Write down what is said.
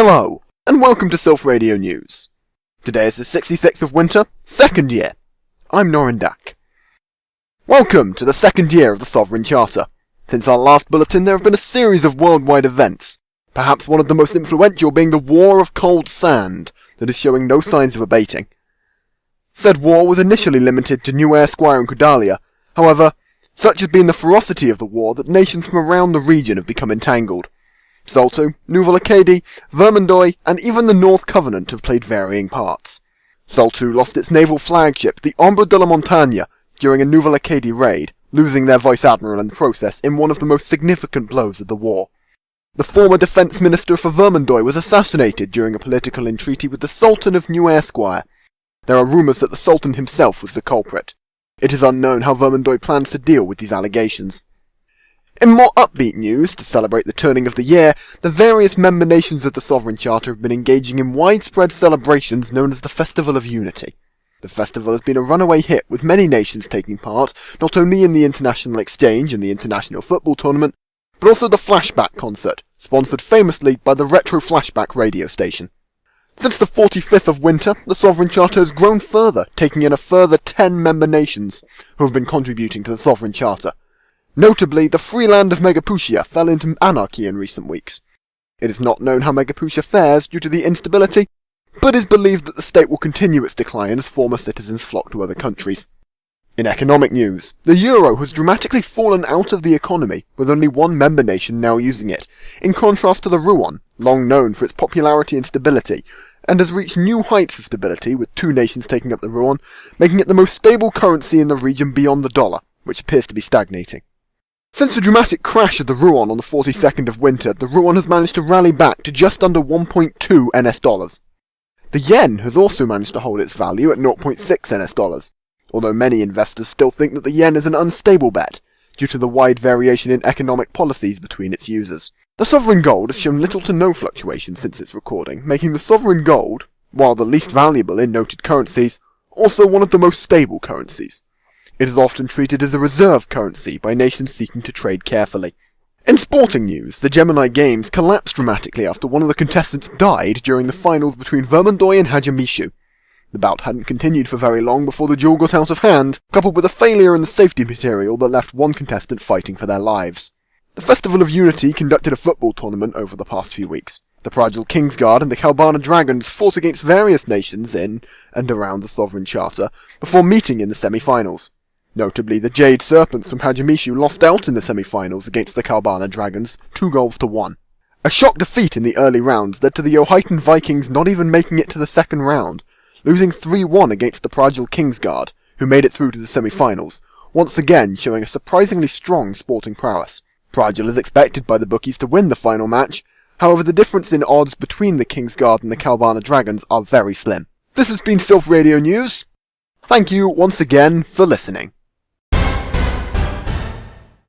Hello, and welcome to Sylph Radio News. Today is the 66th of winter, second year. I'm Noryn Daq. Welcome to the second year of the Sovereign Charter. Since our last bulletin, there have been a series of worldwide events, perhaps one of the most influential being the War of Cold Sand, that is showing no signs of abating. Said war was initially limited to New Esquire and Kudalia. However, such has been the ferocity of the war that nations from around the region have become entangled. Salto, Nouvelle-Acadie, Vermandois, and even the North Covenant have played varying parts. Salto lost its naval flagship, the Ombre de la Montagne, during a Nouvelle-Acadie raid, losing their vice admiral in the process in one of the most significant blows of the war. The former defence minister for Vermandois was assassinated during a political entreaty with the Sultan of New Esquire. There are rumours that the Sultan himself was the culprit. It is unknown how Vermandois plans to deal with these allegations. In more upbeat news, to celebrate the turning of the year, the various member nations of the Sovereign Charter have been engaging in widespread celebrations known as the Festival of Unity. The festival has been a runaway hit, with many nations taking part, not only in the International Exchange and the International Football Tournament, but also the Flashback concert, sponsored famously by the Retro Flashback radio station. Since the 45th of winter, the Sovereign Charter has grown further, taking in a further 10 member nations who have been contributing to the Sovereign Charter. Notably, the free land of Megapusia fell into anarchy in recent weeks. It is not known how Megapusia fares due to the instability, but is believed that the state will continue its decline as former citizens flock to other countries. In economic news, the euro has dramatically fallen out of the economy, with only one member nation now using it, in contrast to the Ruan, long known for its popularity and stability, and has reached new heights of stability, with two nations taking up the Ruan, making it the most stable currency in the region beyond the dollar, which appears to be stagnating. Since the dramatic crash of the Ruan on the 42nd of winter, the Ruan has managed to rally back to just under 1.2 NS dollars. The yen has also managed to hold its value at 0.6 NS dollars, although many investors still think that the yen is an unstable bet, due to the wide variation in economic policies between its users. The sovereign gold has shown little to no fluctuation since its recording, making the sovereign gold, while the least valuable in noted currencies, also one of the most stable currencies. It is often treated as a reserve currency by nations seeking to trade carefully. In sporting news, the Gemini Games collapsed dramatically after one of the contestants died during the finals between Vermandois and Hajamishu. The bout hadn't continued for very long before the duel got out of hand, coupled with a failure in the safety material that left one contestant fighting for their lives. The Festival of Unity conducted a football tournament over the past few weeks. The Prodigal Kingsguard and the Kalbana Dragons fought against various nations in and around the Sovereign Charter before meeting in the semi-finals. Notably, the Jade Serpents from Hajamishu lost out in the semi-finals against the Kalbana Dragons, 2-1. A shock defeat in the early rounds led to the Ohaitan Vikings not even making it to the second round, losing 3-1 against the Prodigal Kingsguard, who made it through to the semi-finals, once again showing a surprisingly strong sporting prowess. Prodigal is expected by the bookies to win the final match, however the difference in odds between the Kingsguard and the Kalbana Dragons are very slim. This has been Sylph Radio News. Thank you once again for listening.